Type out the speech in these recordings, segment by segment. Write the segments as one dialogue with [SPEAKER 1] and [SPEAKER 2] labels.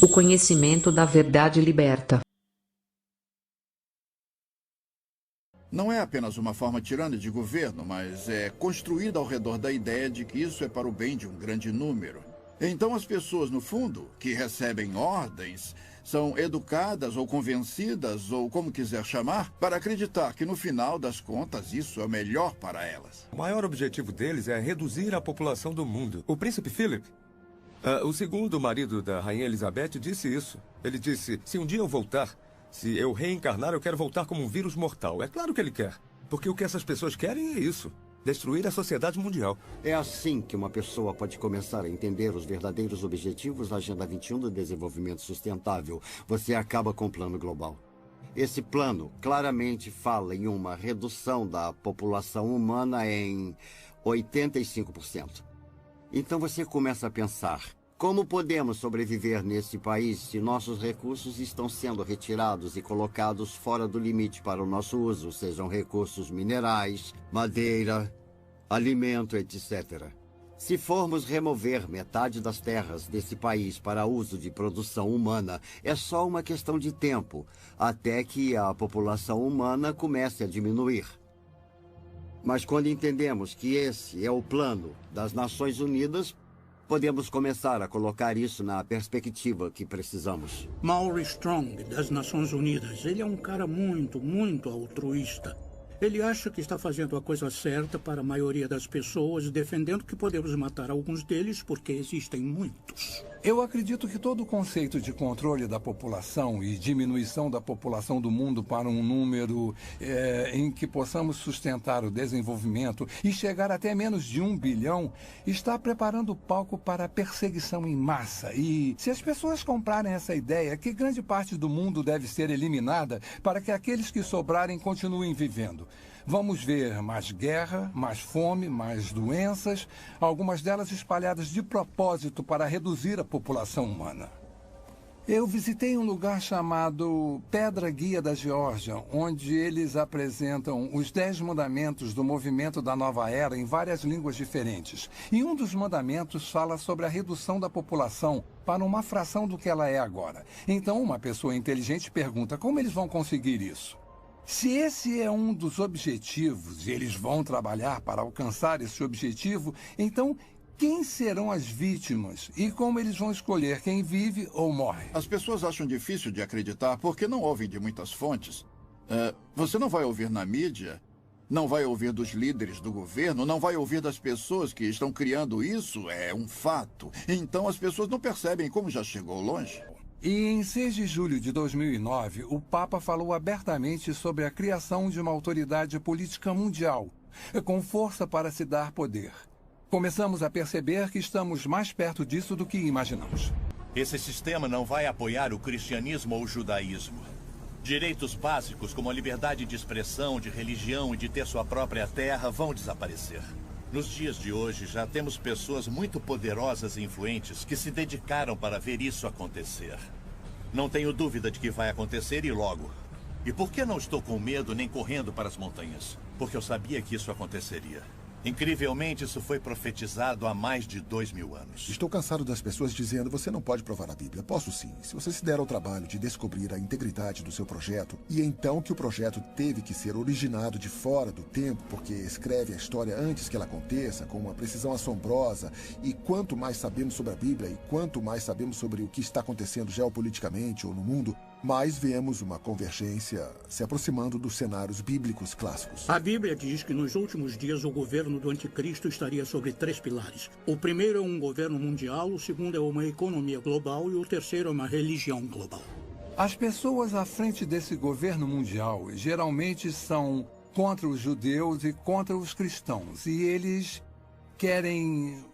[SPEAKER 1] O conhecimento da verdade liberta.
[SPEAKER 2] Não é apenas uma forma tirana de governo, mas é construída ao redor da ideia de que isso é para o bem de um grande número. Então as pessoas, no fundo, que recebem ordens, são educadas ou convencidas, ou como quiser chamar, para acreditar que no final das contas isso é o melhor para elas.
[SPEAKER 3] O maior objetivo deles é reduzir a população do mundo. O príncipe Philip, o segundo marido da rainha Elizabeth, disse isso. Ele disse, se um dia eu voltar, se eu reencarnar, eu quero voltar como um vírus mortal. É claro que ele quer, porque o que essas pessoas querem é isso. Destruir a sociedade mundial.
[SPEAKER 4] É assim que uma pessoa pode começar a entender os verdadeiros objetivos da Agenda 21 do Desenvolvimento Sustentável. Você acaba com o plano global. Esse plano claramente fala em uma redução da população humana em 85%. Então você começa a pensar, como podemos sobreviver nesse país se nossos recursos estão sendo retirados e colocados fora do limite para o nosso uso, sejam recursos minerais, madeira, alimento, etc. Se formos remover metade das terras desse país para uso de produção humana, é só uma questão de tempo, até que a população humana comece a diminuir. Mas quando entendemos que esse é o plano das Nações Unidas, podemos começar a colocar isso na perspectiva que precisamos.
[SPEAKER 5] Maury Strong, das Nações Unidas. Ele é um cara muito altruísta. Ele acha que está fazendo a coisa certa para a maioria das pessoas, defendendo que podemos matar alguns deles porque existem muitos.
[SPEAKER 6] Eu acredito que todo o conceito de controle da população e diminuição da população do mundo para um número em que possamos sustentar o desenvolvimento e chegar até menos de 1 bilhão está preparando o palco para a perseguição em massa. E se as pessoas comprarem essa ideia, que grande parte do mundo deve ser eliminada para que aqueles que sobrarem continuem vivendo. Vamos ver mais guerra, mais fome, mais doenças, algumas delas espalhadas de propósito para reduzir a população humana. Eu visitei um lugar chamado Pedra Guia da Geórgia, onde eles apresentam os 10 mandamentos do movimento da Nova Era em várias línguas diferentes. E um dos mandamentos fala sobre a redução da população para uma fração do que ela é agora. Então, uma pessoa inteligente pergunta como eles vão conseguir isso. Se esse é um dos objetivos e eles vão trabalhar para alcançar esse objetivo, então quem serão as vítimas e como eles vão escolher quem vive ou morre?
[SPEAKER 2] As pessoas acham difícil de acreditar porque não ouvem de muitas fontes. Você não vai ouvir na mídia, não vai ouvir dos líderes do governo, não vai ouvir das pessoas que estão criando isso, é um fato. Então as pessoas não percebem como já chegou longe.
[SPEAKER 6] E em 6 de julho de 2009, o Papa falou abertamente sobre a criação de uma autoridade política mundial, com força para se dar poder. Começamos a perceber que estamos mais perto disso do que imaginamos.
[SPEAKER 7] Esse sistema não vai apoiar o cristianismo ou o judaísmo. Direitos básicos como a liberdade de expressão, de religião e de ter sua própria terra vão desaparecer. Nos dias de hoje, já temos pessoas muito poderosas e influentes que se dedicaram para ver isso acontecer. Não tenho dúvida de que vai acontecer e logo. E por que não estou com medo nem correndo para as montanhas? Porque eu sabia que isso aconteceria. Incrivelmente, isso foi profetizado há mais de 2000 anos.
[SPEAKER 8] Estou cansado das pessoas dizendo, você não pode provar a Bíblia. Posso sim, se você se der ao trabalho de descobrir a integridade do seu projeto, e então que o projeto teve que ser originado de fora do tempo, porque escreve a história antes que ela aconteça, com uma precisão assombrosa, e quanto mais sabemos sobre a Bíblia, e quanto mais sabemos sobre o que está acontecendo geopoliticamente ou no mundo, mais vemos uma convergência se aproximando dos cenários bíblicos clássicos.
[SPEAKER 5] A Bíblia diz que nos últimos dias o governo do anticristo estaria sobre 3 pilares. O primeiro é um governo mundial, o segundo é uma economia global e o terceiro é uma religião global.
[SPEAKER 6] As pessoas à frente desse governo mundial geralmente são contra os judeus e contra os cristãos. E eles querem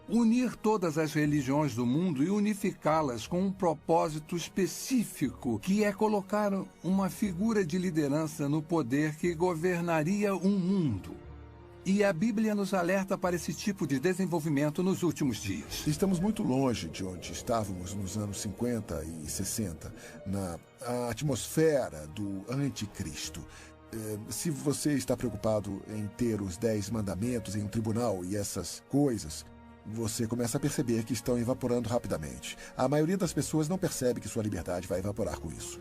[SPEAKER 6] unir todas as religiões do mundo e unificá-las com um propósito específico, que é colocar uma figura de liderança no poder que governaria um mundo. E a Bíblia nos alerta para esse tipo de desenvolvimento nos últimos dias.
[SPEAKER 8] Estamos muito longe de onde estávamos nos anos 50 e 60, na atmosfera do anticristo. Se você está preocupado em ter os 10 mandamentos em um tribunal e essas coisas, você começa a perceber que estão evaporando rapidamente. A maioria das pessoas não percebe que sua liberdade vai evaporar com isso.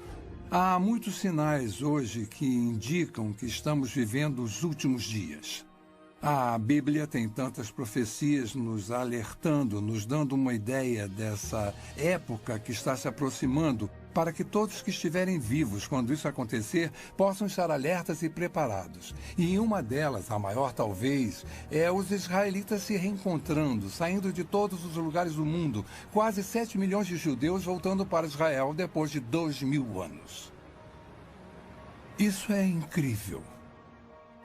[SPEAKER 6] Há muitos sinais hoje que indicam que estamos vivendo os últimos dias. A Bíblia tem tantas profecias nos alertando, nos dando uma ideia dessa época que está se aproximando, para que todos que estiverem vivos quando isso acontecer possam estar alertas e preparados. E uma delas, a maior talvez, é os israelitas se reencontrando, saindo de todos os lugares do mundo. Quase 7 milhões de judeus voltando para Israel depois de 2000 anos. Isso é incrível.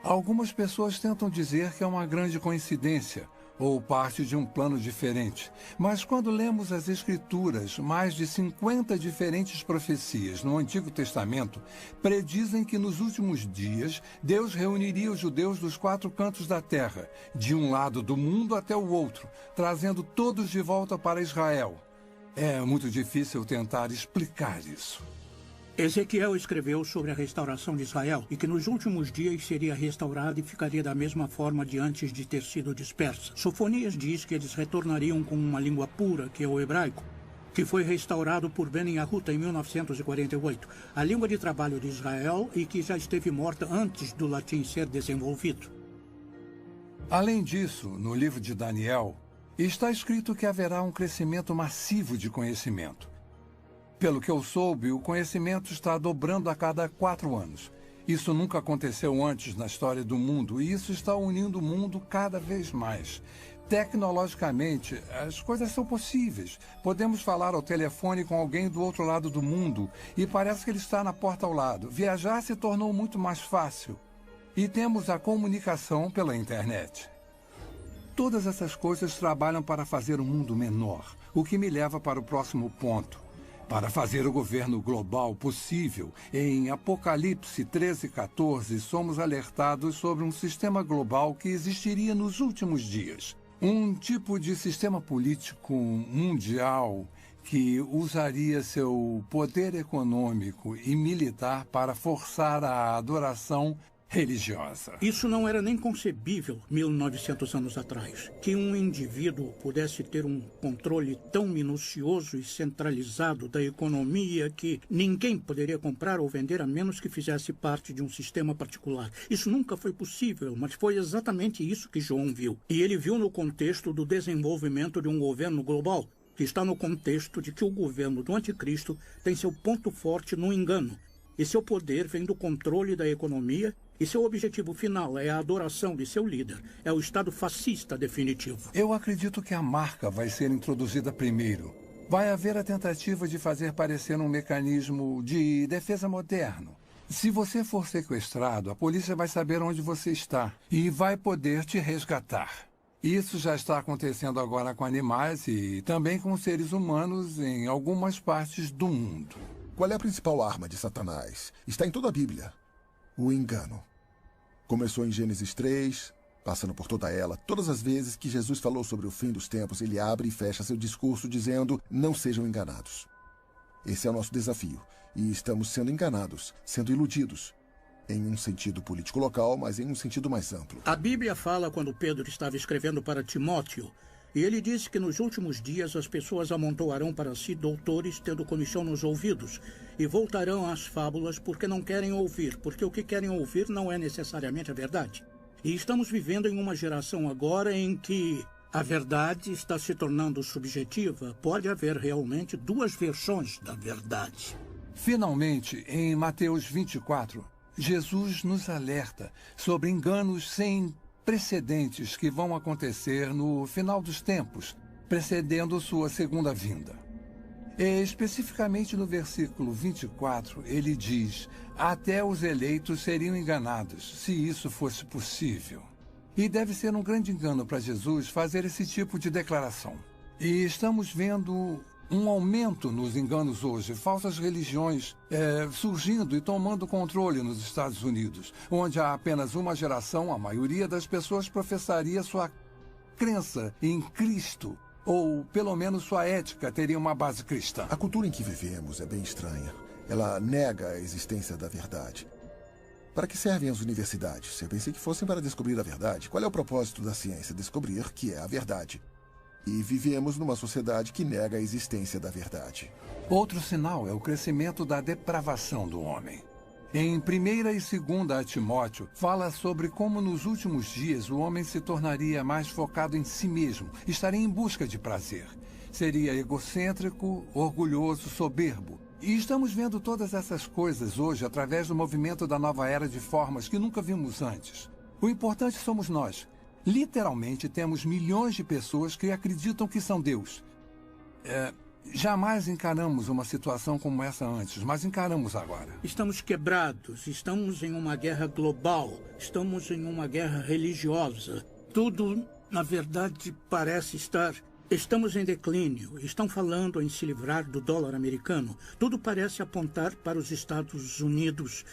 [SPEAKER 6] Algumas pessoas tentam dizer que é uma grande coincidência ou parte de um plano diferente. Mas quando lemos as Escrituras, mais de 50 diferentes profecias no Antigo Testamento predizem que nos últimos dias Deus reuniria os judeus dos 4 cantos da terra, de um lado do mundo até o outro, trazendo todos de volta para Israel. É muito difícil tentar explicar isso.
[SPEAKER 5] Ezequiel escreveu sobre a restauração de Israel e que nos últimos dias seria restaurada e ficaria da mesma forma de antes de ter sido dispersa. Sofonias diz que eles retornariam com uma língua pura, que é o hebraico, que foi restaurado por Ben Yahuta em 1948, a língua de trabalho de Israel e que já esteve morta antes do latim ser desenvolvido.
[SPEAKER 6] Além disso, no livro de Daniel, está escrito que haverá um crescimento massivo de conhecimento. Pelo que eu soube, o conhecimento está dobrando a cada 4 anos. Isso nunca aconteceu antes na história do mundo, e isso está unindo o mundo cada vez mais. Tecnologicamente, as coisas são possíveis. Podemos falar ao telefone com alguém do outro lado do mundo, e parece que ele está na porta ao lado. Viajar se tornou muito mais fácil. E temos a comunicação pela internet. Todas essas coisas trabalham para fazer o mundo menor, o que me leva para o próximo ponto. Para fazer o governo global possível, em Apocalipse 13:14, somos alertados sobre um sistema global que existiria nos últimos dias. Um tipo de sistema político mundial que usaria seu poder econômico e militar para forçar a adoração religiosa.
[SPEAKER 5] Isso não era nem concebível 1900 anos atrás, que um indivíduo pudesse ter um controle tão minucioso e centralizado da economia que ninguém poderia comprar ou vender a menos que fizesse parte de um sistema particular. Isso nunca foi possível, mas foi exatamente isso que João viu. E ele viu no contexto do desenvolvimento de um governo global, que está no contexto de que o governo do anticristo tem seu ponto forte no engano. E seu poder vem do controle da economia, e seu objetivo final é a adoração de seu líder. É o Estado fascista definitivo.
[SPEAKER 6] Eu acredito que a marca vai ser introduzida primeiro. Vai haver a tentativa de fazer parecer um mecanismo de defesa moderno. Se você for sequestrado, a polícia vai saber onde você está e vai poder te resgatar. Isso já está acontecendo agora com animais e também com seres humanos em algumas partes do mundo.
[SPEAKER 8] Qual é a principal arma de Satanás? Está em toda a Bíblia. O engano. Começou em Gênesis 3, passando por toda ela. Todas as vezes que Jesus falou sobre o fim dos tempos, ele abre e fecha seu discurso dizendo: não sejam enganados. Esse é o nosso desafio. E estamos sendo enganados, sendo iludidos. Em um sentido político local, mas em um sentido mais amplo.
[SPEAKER 5] A Bíblia fala quando Pedro estava escrevendo para Timóteo, e ele disse que nos últimos dias as pessoas amontoarão para si doutores tendo comichão nos ouvidos e voltarão às fábulas porque não querem ouvir, porque o que querem ouvir não é necessariamente a verdade. E estamos vivendo em uma geração agora em que a verdade está se tornando subjetiva. Pode haver realmente 2 versões da verdade.
[SPEAKER 6] Finalmente, em Mateus 24, Jesus nos alerta sobre enganos sem precedentes que vão acontecer no final dos tempos, precedendo sua segunda vinda. E, especificamente no versículo 24, ele diz: até os eleitos seriam enganados, se isso fosse possível. E deve ser um grande engano para Jesus fazer esse tipo de declaração. E estamos vendo um aumento nos enganos hoje, falsas religiões surgindo e tomando controle nos Estados Unidos, onde há apenas uma geração, a maioria das pessoas professaria sua crença em Cristo, ou pelo menos sua ética teria uma base cristã.
[SPEAKER 8] A cultura em que vivemos é bem estranha. Ela nega a existência da verdade. Para que servem as universidades? Eu pensei que fossem para descobrir a verdade. Qual é o propósito da ciência? Descobrir que é a verdade. E vivemos numa sociedade que nega a existência da verdade.
[SPEAKER 6] Outro sinal é o crescimento da depravação do homem. Em 1ª e 2ª Timóteo, fala sobre como nos últimos dias o homem se tornaria mais focado em si mesmo, estaria em busca de prazer. Seria egocêntrico, orgulhoso, soberbo. E estamos vendo todas essas coisas hoje através do movimento da nova era de formas que nunca vimos antes. O importante somos nós. Literalmente temos milhões de pessoas que acreditam que são Deus. Jamais encaramos uma situação como essa antes, mas encaramos agora.
[SPEAKER 5] Estamos quebrados, estamos em uma guerra global, estamos em uma guerra religiosa. Tudo, na verdade, parece estar... Estamos em declínio, estão falando em se livrar do dólar americano. Tudo parece apontar para os Estados Unidos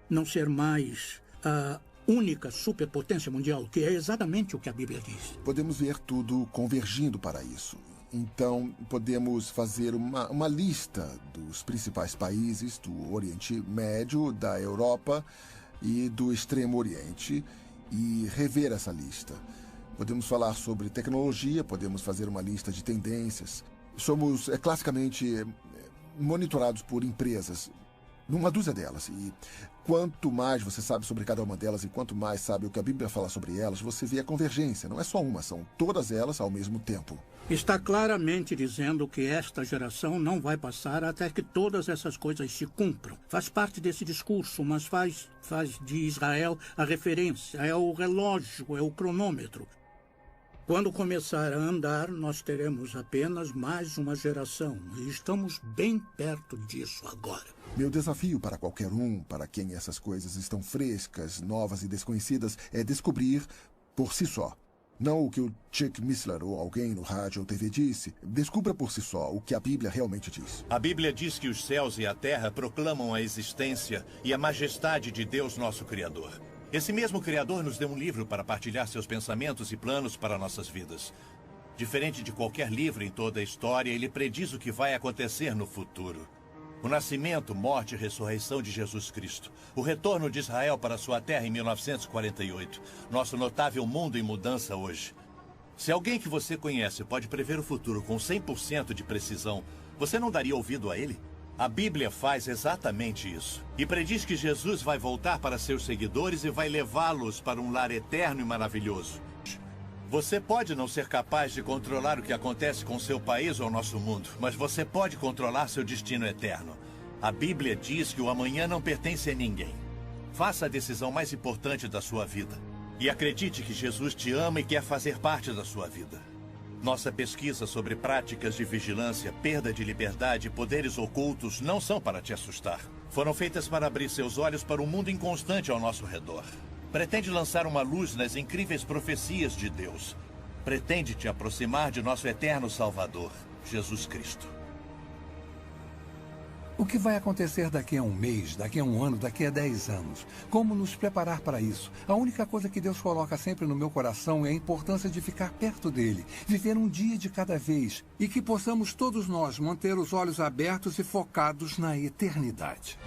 [SPEAKER 5] não ser mais a única superpotência mundial, que é exatamente o que a Bíblia diz.
[SPEAKER 8] Podemos ver tudo convergindo para isso. Então, podemos fazer uma lista dos principais países do Oriente Médio, da Europa e do Extremo Oriente e rever essa lista. Podemos falar sobre tecnologia, podemos fazer uma lista de tendências. Somos classicamente monitorados por empresas, numa dúzia delas. E quanto mais você sabe sobre cada uma delas e quanto mais sabe o que a Bíblia fala sobre elas, você vê a convergência. Não é só uma, são todas elas ao mesmo tempo.
[SPEAKER 5] Está claramente dizendo que esta geração não vai passar até que todas essas coisas se cumpram. Faz parte desse discurso, mas faz de Israel a referência, é o relógio, é o cronômetro. Quando começar a andar, nós teremos apenas mais uma geração. E estamos bem perto disso agora.
[SPEAKER 8] Meu desafio para qualquer um, para quem essas coisas estão frescas, novas e desconhecidas, é descobrir por si só. Não o que o Chuck Missler ou alguém no rádio ou TV disse. Descubra por si só o que a Bíblia realmente diz.
[SPEAKER 7] A Bíblia diz que os céus e a terra proclamam a existência e a majestade de Deus, nosso Criador. Esse mesmo Criador nos deu um livro para partilhar seus pensamentos e planos para nossas vidas. Diferente de qualquer livro em toda a história, ele prediz o que vai acontecer no futuro. O nascimento, morte e ressurreição de Jesus Cristo. O retorno de Israel para sua terra em 1948. Nosso notável mundo em mudança hoje. Se alguém que você conhece pode prever o futuro com 100% de precisão, você não daria ouvido a ele? A Bíblia faz exatamente isso. E prediz que Jesus vai voltar para seus seguidores e vai levá-los para um lar eterno e maravilhoso. Você pode não ser capaz de controlar o que acontece com seu país ou nosso mundo, mas você pode controlar seu destino eterno. A Bíblia diz que o amanhã não pertence a ninguém. Faça a decisão mais importante da sua vida. E acredite que Jesus te ama e quer fazer parte da sua vida. Nossa pesquisa sobre práticas de vigilância, perda de liberdade e poderes ocultos não são para te assustar. Foram feitas para abrir seus olhos para um mundo inconstante ao nosso redor. Pretende lançar uma luz nas incríveis profecias de Deus. Pretende te aproximar de nosso eterno Salvador, Jesus Cristo.
[SPEAKER 6] O que vai acontecer daqui a um mês, daqui a um ano, daqui a 10 anos? Como nos preparar para isso? A única coisa que Deus coloca sempre no meu coração é a importância de ficar perto dele, viver um dia de cada vez e que possamos todos nós manter os olhos abertos e focados na eternidade.